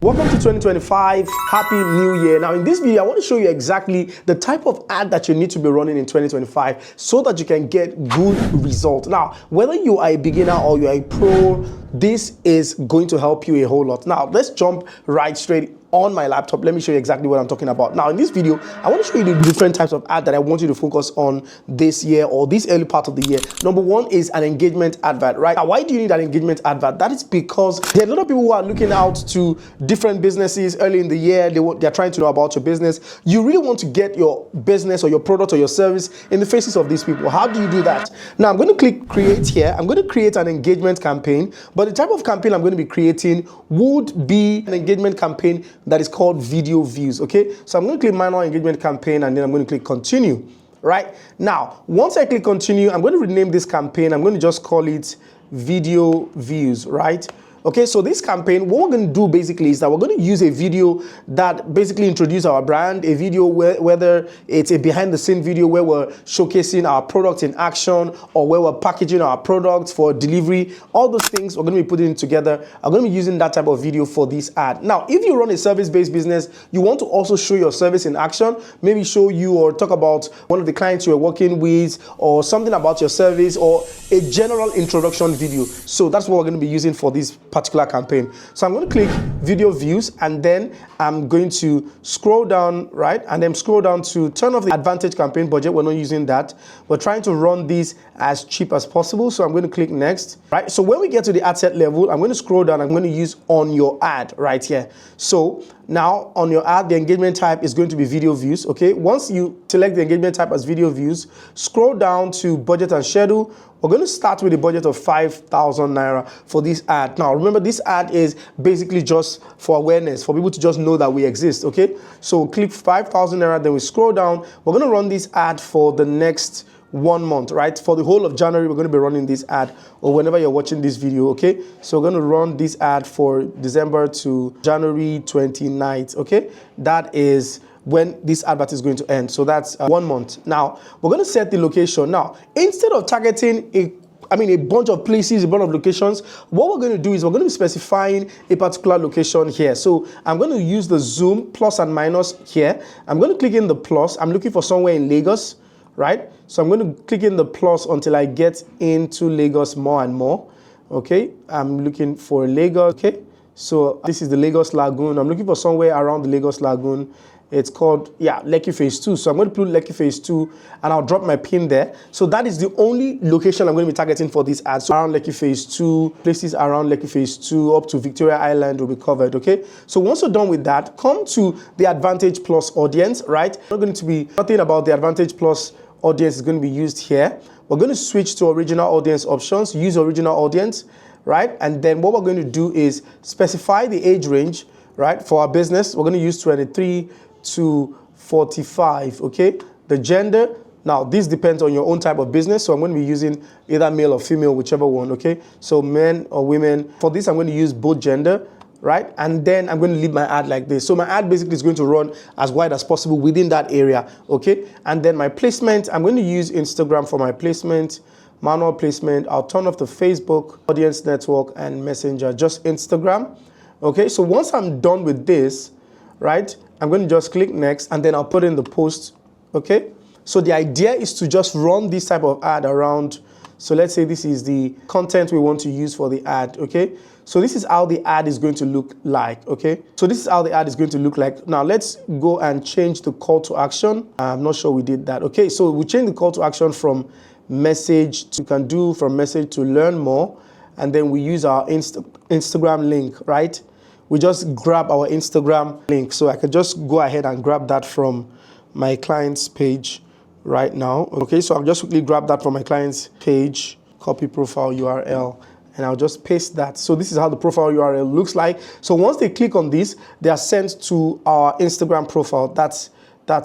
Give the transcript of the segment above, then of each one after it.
Welcome to 2025. Happy New Year. Now in this video, I want to show you exactly the type of ad that you need to be running in 2025 so that you can get good results. Now, whether you are a beginner or you are a pro, this is going to help you a whole lot. Now, let's jump right straight on my laptop. Let me show you exactly what I'm talking about. Now, in this video, I want to show you the different types of ad that I want you to focus on this year or this early part of the year. Number one is an engagement advert, right? Now, why do you need an engagement advert? That is because there are a lot of people who are looking out to different businesses early in the year. They're trying to know about your business. You really want to get your business or your product or your service in the faces of these people. How do you do that? Now, I'm going to click create here. I'm going to create an engagement campaign, but the type of campaign I'm going to be creating would be an engagement campaign that is called video views. Okay, so I'm going to click manual engagement campaign and then I'm going to click continue. Right now, once I click continue, I'm going to rename this campaign. I'm going to just call it video views. Right. Okay, so this campaign, what we're going to do basically is that we're going to use a video that basically introduces our brand, a video whether it's a behind the scene video where we're showcasing our product in action or where we're packaging our products for delivery. All those things we're going to be putting together. I'm going to be using that type of video for this ad. Now, if you run a service-based business, you want to also show your service in action, maybe show you or talk about one of the clients you're working with or something about your service or a general introduction video. So that's what we're going to be using for this particular campaign. So I'm going to click video views and then I'm going to scroll down, right? And then scroll down to turn off the advantage campaign budget. We're not using that. We're trying to run this as cheap as possible. So I'm going to click next, right? So when we get to the ad set level, I'm going to scroll down. I'm going to use on your ad right here. So now on your ad, the engagement type is going to be video views. Okay. Once you select the engagement type as video views, scroll down to budget and schedule. We're going to start with a budget of 5,000 Naira for this ad. Now, remember, this ad is basically just for awareness, for people to just know that we exist, okay? So click 5,000 Naira, then we scroll down. We're going to run this ad for the next 1 month, right? For the whole of January, we're going to be running this ad or whenever you're watching this video, okay? So we're going to run this ad for December to January 29th, okay? That is when this advert is going to end. So that's 1 month. Now, we're going to set the location. Now, instead of targeting a bunch of places, a bunch of locations, what we're going to do is we're going to be specifying a particular location here. So I'm going to use the zoom plus and minus here. I'm going to click in the plus. I'm looking for somewhere in Lagos, right? So I'm going to click in the plus until I get into Lagos more and more. Okay, I'm looking for Lagos. Okay, so this is the Lagos Lagoon. I'm looking for somewhere around the Lagos Lagoon. It's called, Lekki Phase 2. So I'm going to put Lekki Phase 2 and I'll drop my pin there. So that is the only location I'm going to be targeting for this ad. So around Lekki Phase 2, places around Lekki Phase 2 up to Victoria Island will be covered, okay? So once you're done with that, come to the Advantage Plus audience, right? Not going to be nothing about the Advantage Plus audience is going to be used here. We're going to switch to original audience options, use original audience, right? And then what we're going to do is specify the age range, right? For our business, we're going to use 23 to 45, okay? The gender, now this depends on your own type of business, so I'm going to be using either male or female, whichever one, okay? So men or women. For this, I'm going to use both gender, right? And then I'm going to leave my ad like this. So my ad basically is going to run as wide as possible within that area, okay? And then my placement, I'm going to use Instagram for my placement, manual placement. I'll turn off the Facebook, audience network, and messenger, just Instagram, okay? So once I'm done with this, right, I'm going to just click next and then I'll put in the post, okay? So the idea is to just run this type of ad around. So let's say this is the content we want to use for the ad, okay? So this is how the ad is going to look like, okay? So this is how the ad is going to look like. Now let's go and change the call to action. I'm not sure we did that, okay? So we change the call to action from message to, can do from message to learn more. And then we use our Instagram link, right? We just grab our Instagram link. So I could just go ahead and grab that from my client's page right now. Okay, so I'll just quickly grab that from my client's page, copy profile URL, and I'll just paste that. So this is how the profile URL looks like. So once they click on this, they are sent to our Instagram profile. That's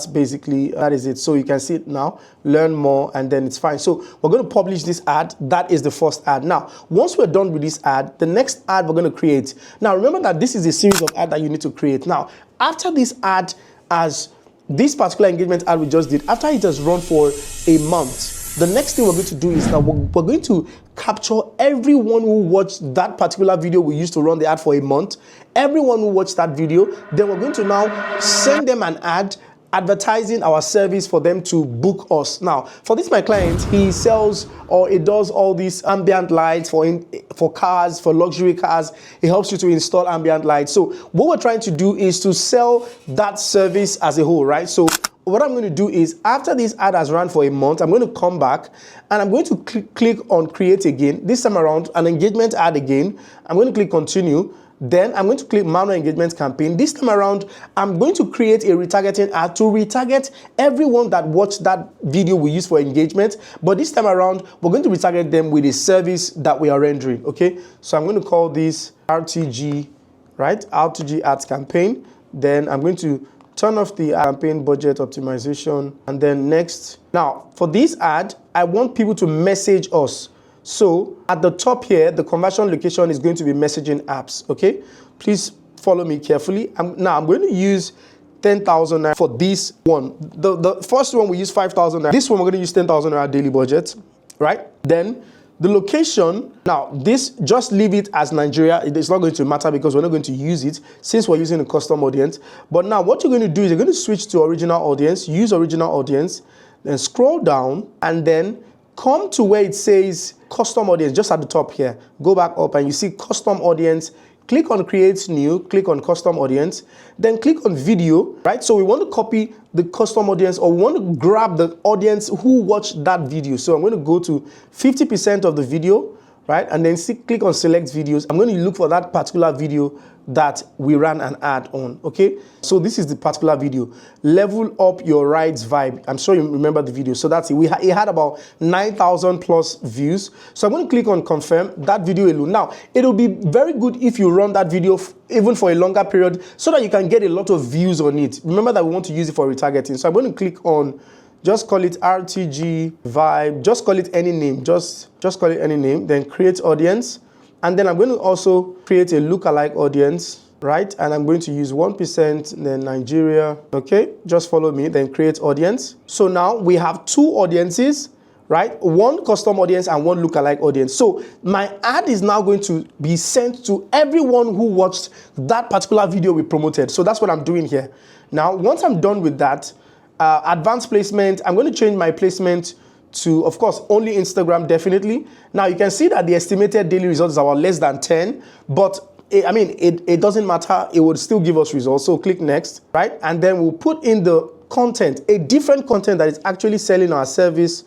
basically, that is it. So you can see it now, learn more, and then it's fine. So we're going to publish this ad. That is the first ad. Now, once we're done with this ad, the next ad we're going to create. Now, remember that this is a series of ads that you need to create. Now, after this ad, as this particular engagement ad we just did, after it has run for a month, the next thing we're going to do is that we're going to capture everyone who watched that particular video we used to run the ad for a month, everyone who watched that video. Then we're going to now send them an ad advertising our service for them to book us. Now, for this my client, he sells or he does all these ambient lights for cars, for luxury cars. He helps you to install ambient lights. So what we're trying to do is to sell that service as a whole, right? So what I'm going to do is, after this ad has run for a month, I'm going to come back and I'm going to click on create again. This time around, an engagement ad again. I'm going to click continue. Then I'm going to click manual engagement campaign. This time around, I'm going to create a retargeting ad to retarget everyone that watched that video we used for engagement. But this time around, we're going to retarget them with a service that we are rendering, okay? So I'm going to call this RTG, right? RTG ads campaign. Then I'm going to turn off the campaign budget optimization. And then next. Now, for this ad, I want people to message us. So at the top here, the conversion location is going to be messaging apps, okay? Please follow me carefully. Now I'm going to use 10,000 naira for this one. The first one we use 5,000 naira. This one we're going to use 10,000 naira daily budget, right? Then the location, now this, just leave it as Nigeria. It's not going to matter because we're not going to use it since we're using a custom audience. But now what you're going to do is you're going to switch to original audience, use original audience, then scroll down and then come to where it says custom audience, just at the top here. Go back up and you see custom audience. Click on create new, click on custom audience, then click on video, right? So we want to copy the custom audience, or we want to grab the audience who watched that video. So I'm going to go to 50% of the video, right? And then click on select videos. I'm going to look for that particular video that we ran an ad on, okay? So this is the particular video, level up your rides vibe. I'm sure you remember the video. So that's it. It had about 9,000 plus views. So I'm going to click on confirm that video alone. Now, it'll be very good if you run that video even for a longer period so that you can get a lot of views on it. Remember that we want to use it for retargeting. So I'm going to click on, just call it RTG vibe, just call it any name, just call it any name, then create audience. And then I'm going to also create a lookalike audience, right? And I'm going to use 1%, then Nigeria, okay? Just follow me, then create audience. So now we have two audiences, right? One custom audience and one lookalike audience. So my ad is now going to be sent to everyone who watched that particular video we promoted. So that's what I'm doing here. Now, once I'm done with that, advanced placement, I'm going to change my placement to, of course, only Instagram, definitely. Now, you can see that the estimated daily results are less than 10, but it doesn't matter. It would still give us results. So click next, right? And then we'll put in the content, a different content that is actually selling our service,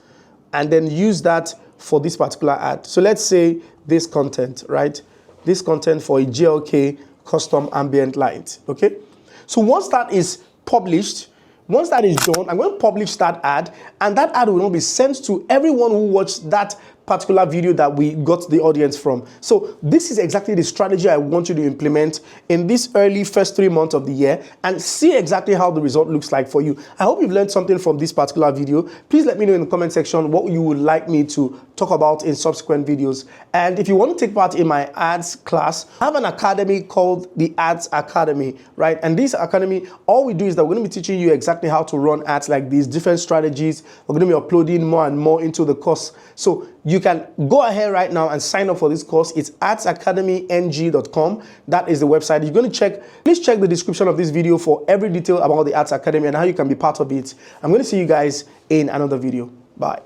and then use that for this particular ad. So let's say this content, right? This content for a GLK custom ambient light, okay? So once that is published, once that is done, I'm going to publish that ad, and that ad will now be sent to everyone who watched that particular video that we got the audience from. So this is exactly the strategy I want you to implement in this early first 3 months of the year and see exactly how the result looks like for you. I hope you've learned something from this particular video. Please let me know in the comment section what you would like me to talk about in subsequent videos. And if you want to take part in my ads class, I have an academy called the Ads Academy, right? And this academy, all we do is that we're going to be teaching you exactly how to run ads like these, different strategies. We're going to be uploading more and more into the course. So you can go ahead right now and sign up for this course. It's adsacademyng.com. That is the website. You're going to please check the description of this video for every detail about the Ads Academy and how you can be part of it. I'm going to see you guys in another video. Bye.